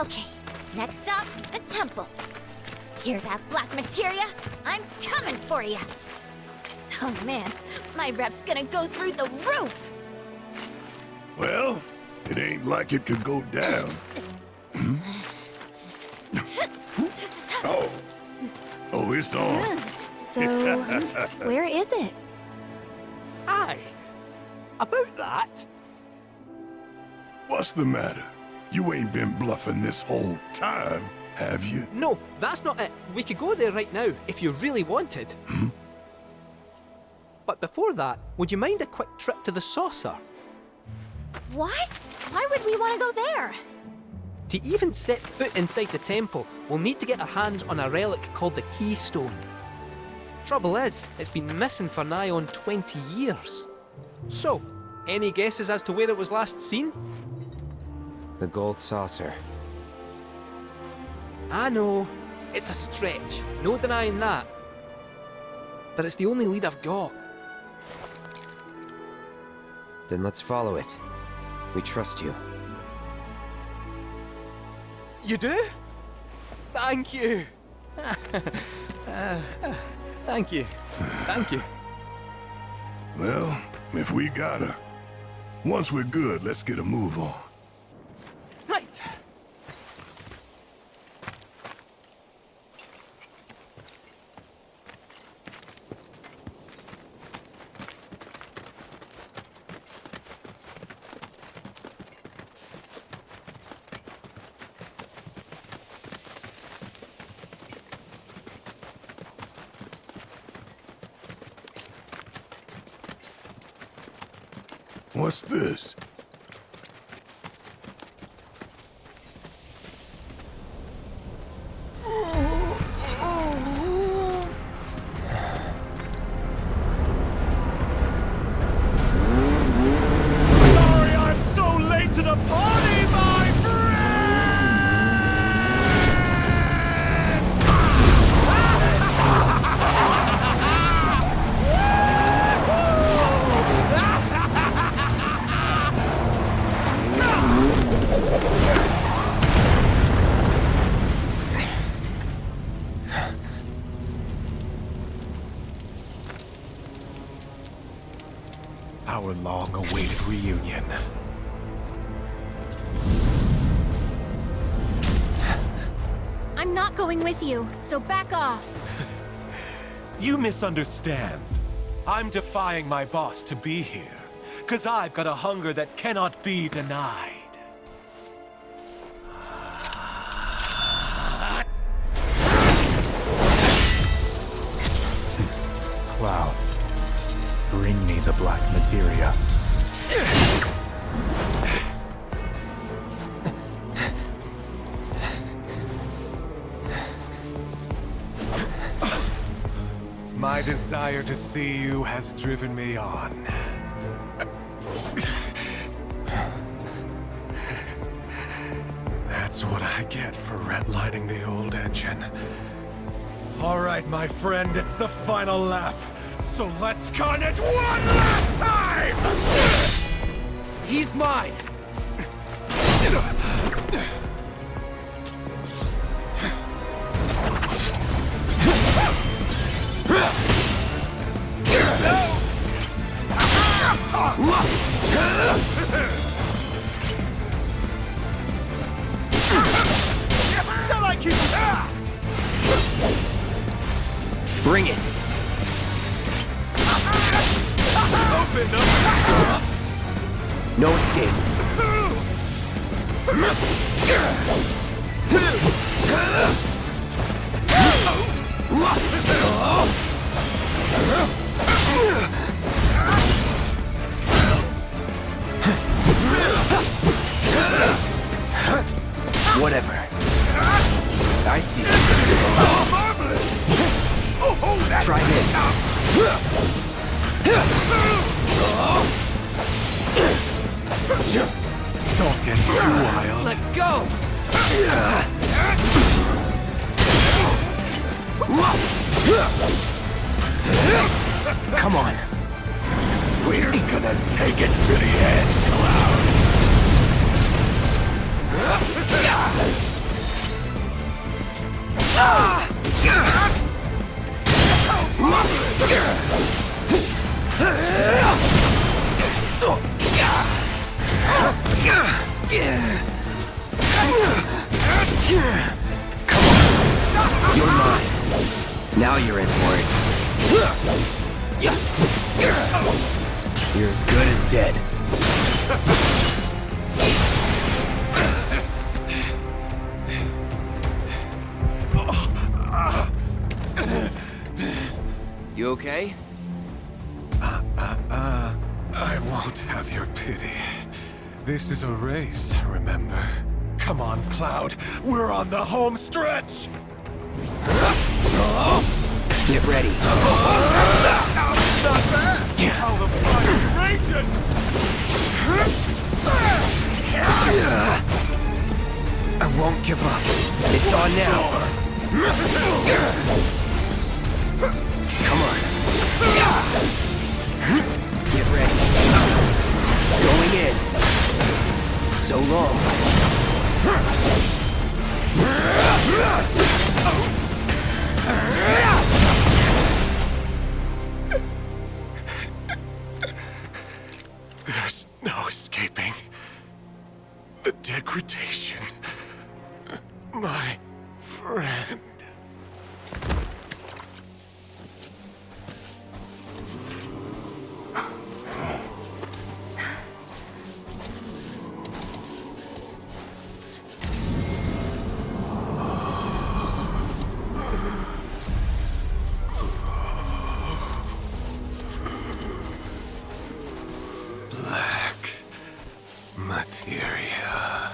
Okay, next stop, the temple. Hear that, black materia? I'm coming for you! Oh man, my rep's gonna go through the roof! Well, it ain't like it could go down. Oh, it's on. So, where is it? Aye. About that. What's the matter? You ain't been bluffing this whole time, have you? No, that's not it. We could go there right now, if you really wanted. But before that, would you mind a quick trip to the saucer? What? Why would we want to go there? To even set foot inside the temple, we'll need to get our hands on a relic called the Keystone. Trouble is, it's been missing for nigh on 20 years. So, any guesses as to where it was last seen? The gold saucer. I know, it's a stretch, no denying that. But it's the only lead I've got. Then let's follow it. We trust you. You do? Thank you. Thank you. Thank you. Well, if we gotta. Once we're good, let's get a move on. Right. What's this? Sorry I'm so late to the party, my Our long-awaited reunion. I'm not going with you, so back off. You misunderstand. I'm defying my boss to be here, 'cause I've got a hunger that cannot be denied. Cloud, bring me the black materia. My desire to see you has driven me on. That's what I get for redlining the old engine. All right, my friend, it's the final lap. So let's con it one last time! He's mine! Shall I keep... Bring it! Open up! No escape. Whatever. I see. Oh, marvelous! Oh, that's Try this. Don't get too wild. Let go! Come on. We're gonna take it to the edge, Cloud. You're mine. Now you're in for it. You're as good as dead. You okay? I won't have your pity. This is a race, remember? Come on, Cloud. We're on the home stretch! Get ready. Not bad! How the fire's raging! I won't give up. It's on now. Come on. Get ready. Going in. So long. There's no escaping the degradation. My friend. Black materia.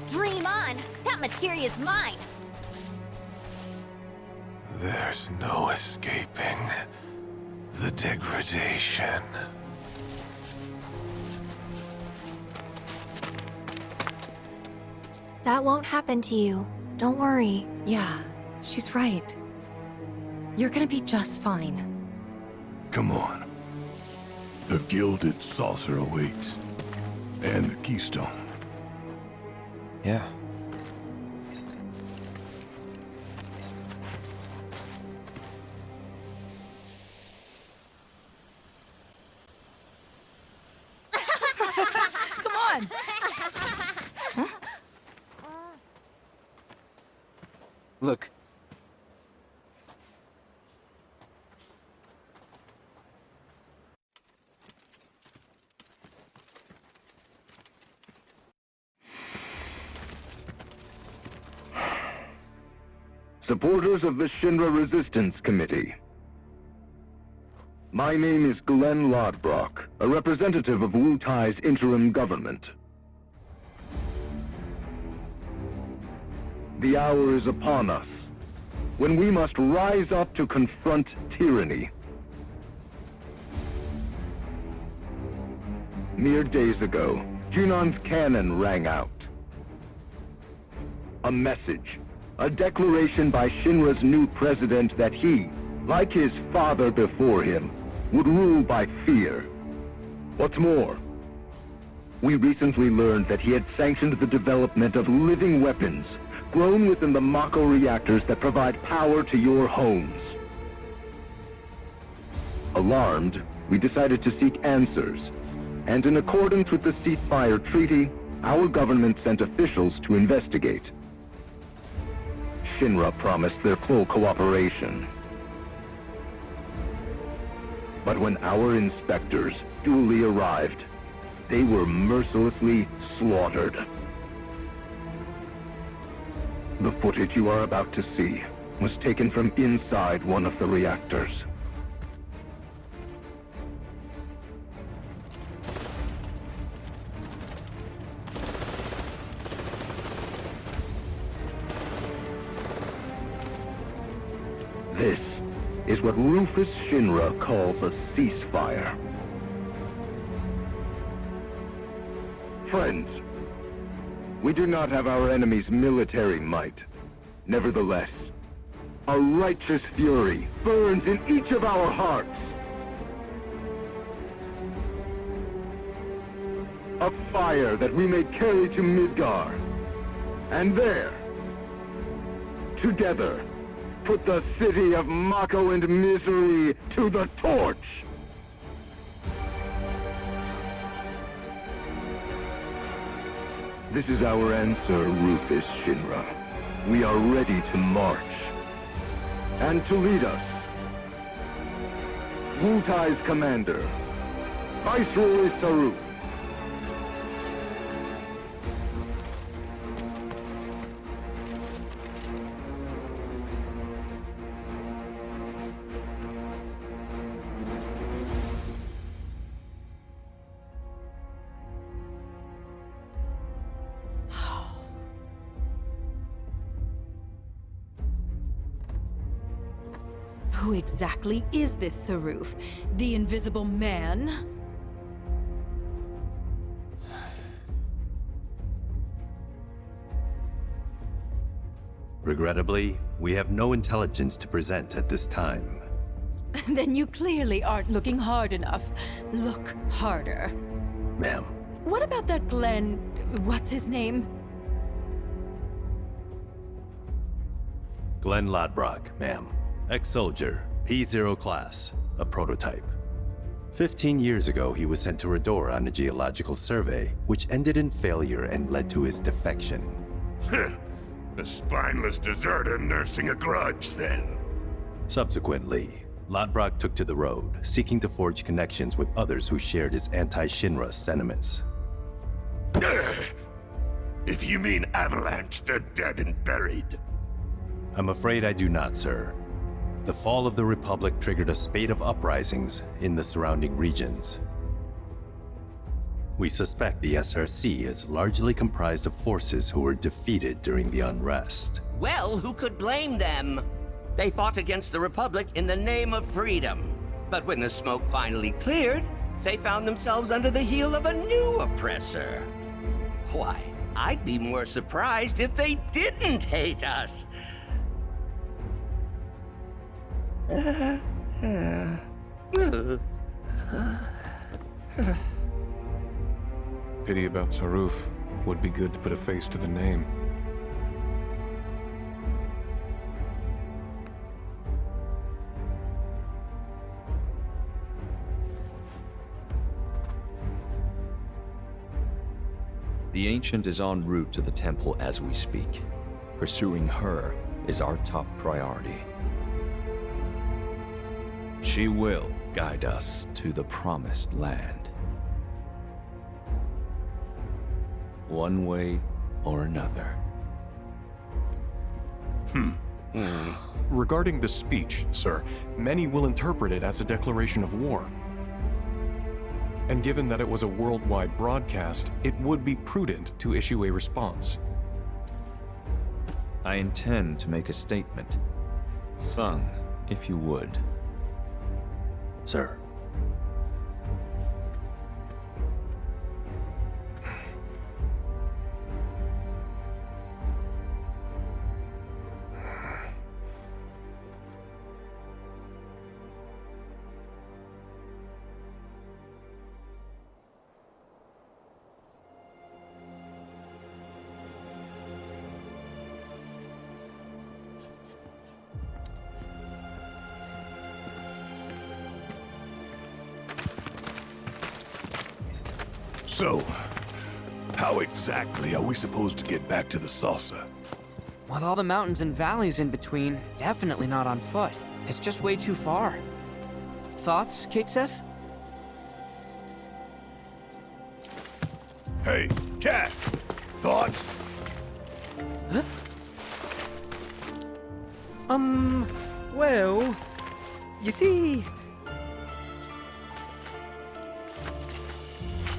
Dream on! That materia's mine! There's no escaping the degradation. That won't happen to you. Don't worry. Yeah, she's right. You're gonna be just fine. Come on. The gilded saucer awaits. And the keystone. Yeah. Come on! Look. Supporters of the Shinra Resistance Committee. My name is Glenn Lodbrok, a representative of Wu Tai's interim government. The hour is upon us, when we must rise up to confront tyranny. Mere days ago, Junon's cannon rang out. A message. A declaration by Shinra's new president that he, like his father before him, would rule by fear. What's more, we recently learned that he had sanctioned the development of living weapons grown within the Mako reactors that provide power to your homes. Alarmed, we decided to seek answers, and in accordance with the ceasefire treaty, our government sent officials to investigate. Shinra promised their full cooperation. But when our inspectors duly arrived, they were mercilessly slaughtered. The footage you are about to see was taken from inside one of the reactors. This is what Rufus Shinra calls a ceasefire. Friends, we do not have our enemy's military might. Nevertheless, a righteous fury burns in each of our hearts. A fire that we may carry to Midgar. And there, together, put the city of Mako and misery to the torch! This is our answer, Rufus Shinra. We are ready to march. And to lead us, Wutai's commander, Viceroy Saruf. Who exactly is this Saruf? The Invisible Man? Regrettably, we have no intelligence to present at this time. Then you clearly aren't looking hard enough. Look harder. Ma'am. What about that Glenn... what's his name? Glenn Lodbrok, ma'am. Ex-soldier, P0 class, a prototype. 15 years ago, he was sent to Redor on a geological survey, which ended in failure and led to his defection. A spineless deserter nursing a grudge, then. Subsequently, Lodbrok took to the road, seeking to forge connections with others who shared his anti-Shinra sentiments. If you mean Avalanche, they're dead and buried. I'm afraid I do not, sir. The fall of the Republic triggered a spate of uprisings in the surrounding regions. We suspect the SRC is largely comprised of forces who were defeated during the unrest. Well, who could blame them? They fought against the Republic in the name of freedom. But when the smoke finally cleared, they found themselves under the heel of a new oppressor. Why, I'd be more surprised if they didn't hate us. Pity about Saruf. Would be good to put a face to the name. The Ancient is en route to the temple as we speak. Pursuing her is our top priority. She will guide us to the Promised Land. One way or another. Regarding the speech, sir, many will interpret it as a declaration of war. And given that it was a worldwide broadcast, it would be prudent to issue a response. I intend to make a statement. Sung, if you would. Sir. So, how exactly are we supposed to get back to the saucer? With all the mountains and valleys in between, definitely not on foot. It's just way too far. Thoughts, Kate-Seth? Hey, Cat! Thoughts? Huh? Well... You see...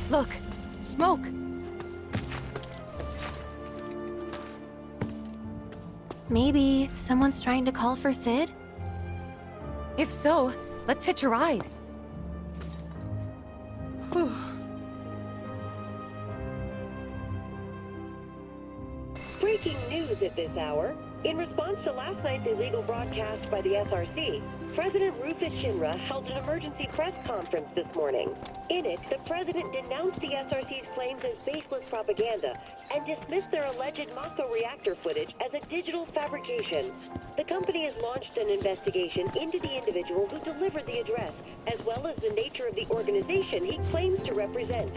Look! Smoke! Maybe someone's trying to call for Sid? If so, let's hitch a ride. Breaking news at this hour. In response to last night's illegal broadcast by the SRC, President Rufus Shinra held an emergency press conference this morning. In it, the president denounced the SRC's claims as baseless propaganda and dismissed their alleged Mako reactor footage as a digital fabrication. The company has launched an investigation into the individual who delivered the address, as well as the nature of the organization he claims to represent.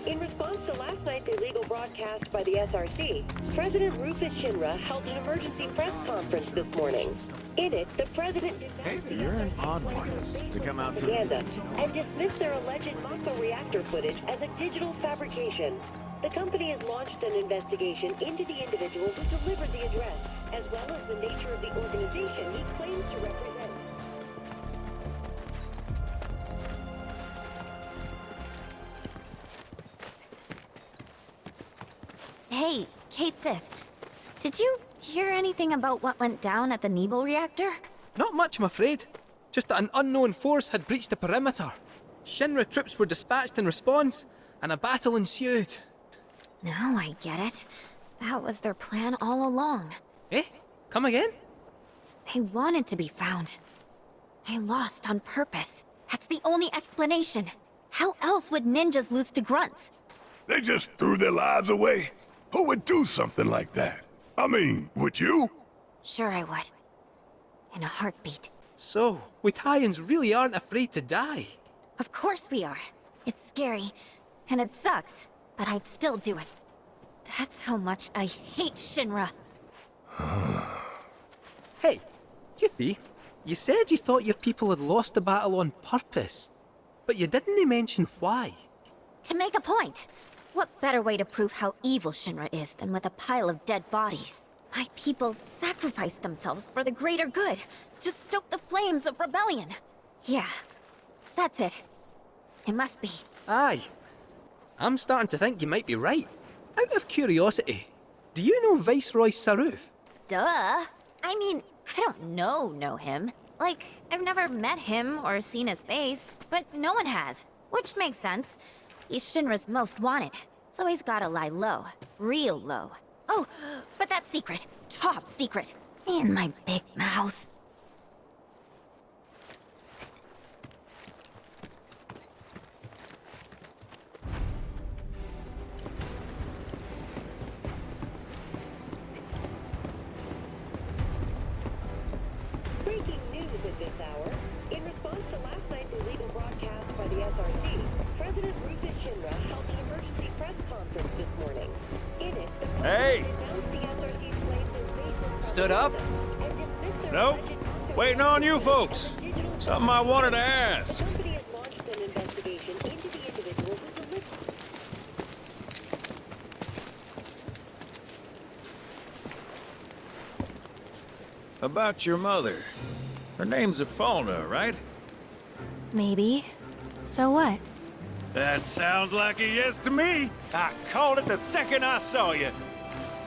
In response to last night's illegal broadcast by the SRC, President Rufus Shinra held an emergency press conference this morning. In it, the president denounced You're an odd one to come out to propaganda and dismissed their alleged Mako reactor footage as a digital fabrication. The company has launched an investigation into the individual who delivered the address, as well as the nature of the organization he claims to represent. Hey, Kate Sith. Did you hear anything about what went down at the Nebo reactor? Not much, I'm afraid. Just that an unknown force had breached the perimeter. Shinra troops were dispatched in response, and a battle ensued. Now I get it. That was their plan all along. Eh? Come again? They wanted to be found. They lost on purpose. That's the only explanation. How else would ninjas lose to grunts? They just threw their lives away? Who would do something like that? I mean, would you? Sure I would. In a heartbeat. So, Witayans really aren't afraid to die? Of course we are. It's scary, and it sucks, but I'd still do it. That's how much I hate Shinra. Hey, Yuffie, you said you thought your people had lost the battle on purpose, but you didn't mention why. To make a point. What better way to prove how evil Shinra is than with a pile of dead bodies? My people sacrificed themselves for the greater good, to stoke the flames of rebellion. Yeah, that's it. It must be. Aye. I'm starting to think you might be right. Out of curiosity, do you know Viceroy Saruf? Duh. I mean, I don't know him. Like, I've never met him or seen his face, but no one has. Which makes sense. He's Shinra's most wanted, so he's gotta lie low. Real low. Oh, but that's secret. Top secret. In my big mouth. Breaking news at this hour. In response to last night's illegal broadcast by the SRC, President Rufus Shinra held an emergency press conference this morning. In it, the president announced the SRC's claims as baseless Stood up? and dismissed their Nope. alleged Waiting on you folks. Something I wanted to ask. The company has launched an investigation into the individual who delivered. About your mother. Her name's Afalna, right? Maybe. So what? That sounds like a yes to me. I called it the second I saw you.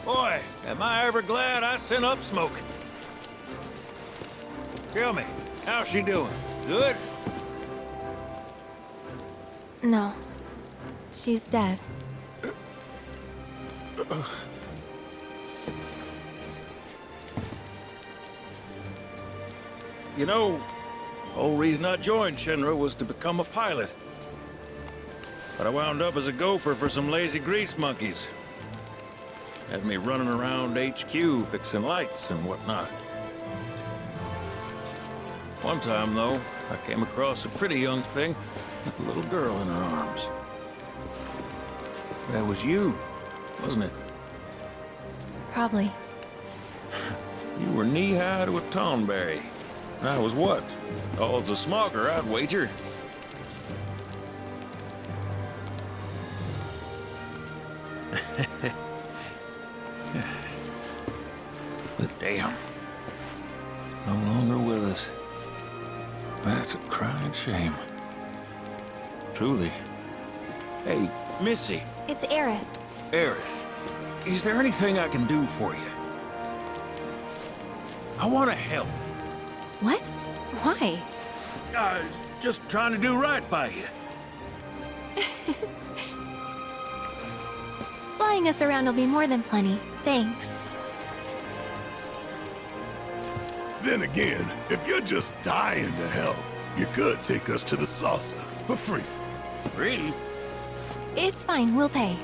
Boy, am I ever glad I sent up smoke. Tell me, how's she doing? Good? No. She's dead. You know, the whole reason I joined Shinra was to become a pilot. But I wound up as a gopher for some lazy grease monkeys. Had me running around HQ fixing lights and whatnot. One time, though, I came across a pretty young thing with a little girl in her arms. That was you, wasn't it? Probably. You were knee-high to a tonberry. And I was what? Oh, it's a smogger, I'd wager. But damn, no longer with us. That's a crying shame. Truly. Hey, Missy. It's Aerith. Aerith, is there anything I can do for you? I want to help. What? Why? Just trying to do right by you. Flying us around will be more than plenty. Thanks. Then again, if you're just dying to help, you could take us to the saucer for free. Free? It's fine, we'll pay.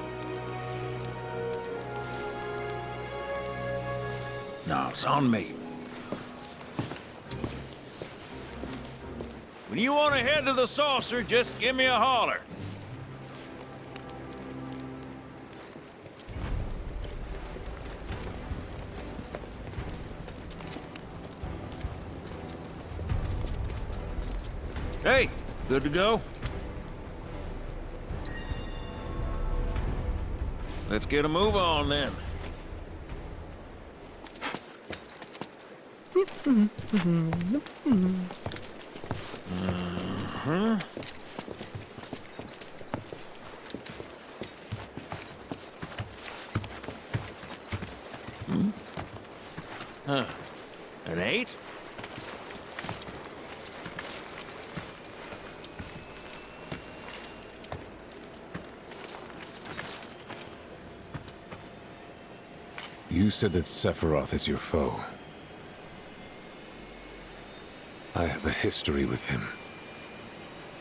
No, it's on me. When you want to head to the saucer, just give me a holler. Hey, good to go? Let's get a move on then. Uh-huh. Huh. An 8? You said that Sephiroth is your foe. I have a history with him.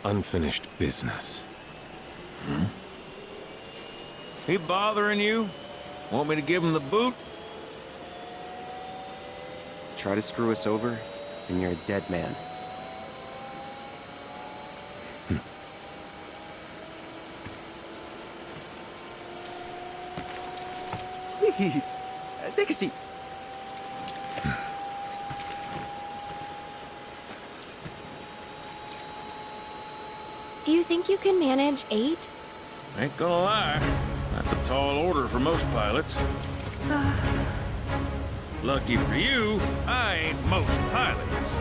Unfinished business. Hmm? He bothering you? Want me to give him the boot? Try to screw us over, and you're a dead man. Please, take a seat. Do you think you can manage 8? Ain't gonna lie, that's a tall order for most pilots. Lucky for you, I ain't most pilots.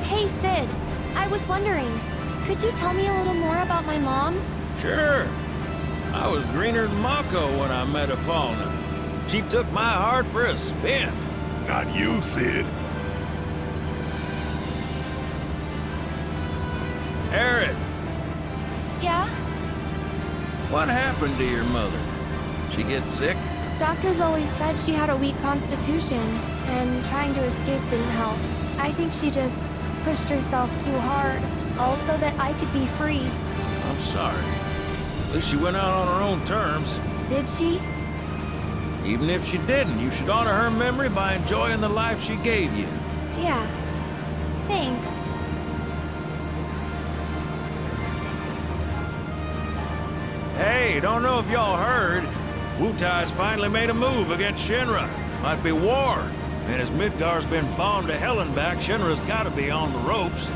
Hey, Sid. I was wondering, could you tell me a little more about my mom? Sure. I was greener than Mako when I met Afalna. She took my heart for a spin. Not you, Sid. Aerith, Yeah? what happened to your mother? She get sick? Doctors always said she had a weak constitution, and trying to escape didn't help. I think she just pushed herself too hard, all so that I could be free. I'm sorry. At least she went out on her own terms. Did she? Even if she didn't, you should honor her memory by enjoying the life she gave you. Yeah. Thanks. Hey, don't know if y'all heard. Wutai's finally made a move against Shinra. Might be war. And as Midgar's been bombed to hell and back, Shinra's gotta be on the ropes.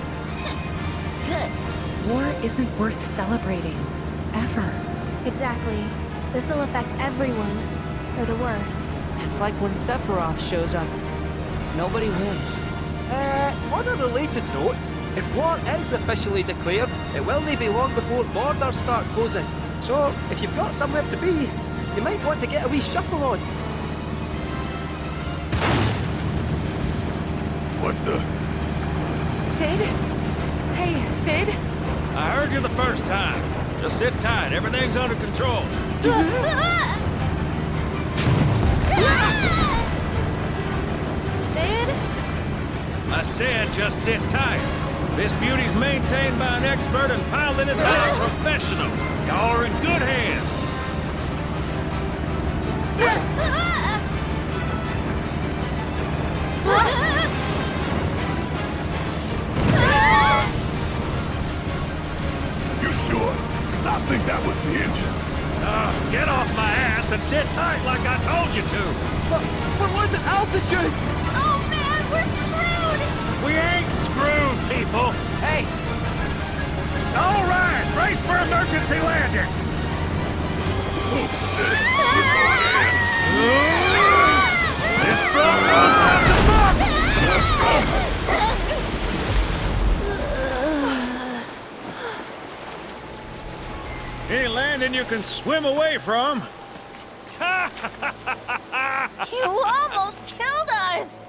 Good. War isn't worth celebrating. Ever. Exactly. This'll affect everyone. For the worse. It's like when Sephiroth shows up. Nobody wins. On a related note, if war is officially declared, it will not be long before borders start closing. So, if you've got somewhere to be, you might want to get a wee shuffle on. What the? Sid? Hey, Sid? I heard you the first time. Just sit tight, everything's under control. Sid? I said just sit tight. This beauty's maintained by an expert and piloted by a professional. Y'all are in good hands. You sure? Because I think that was the engine. Get off my ass and sit tight like I told you to. But what's an altitude? Oh man, we're screwed! We ain't screwed, people. Hey! All right, brace for emergency landing. Oh, shit. This front goes down the fuck! Any land landing you can swim away from. You almost killed us!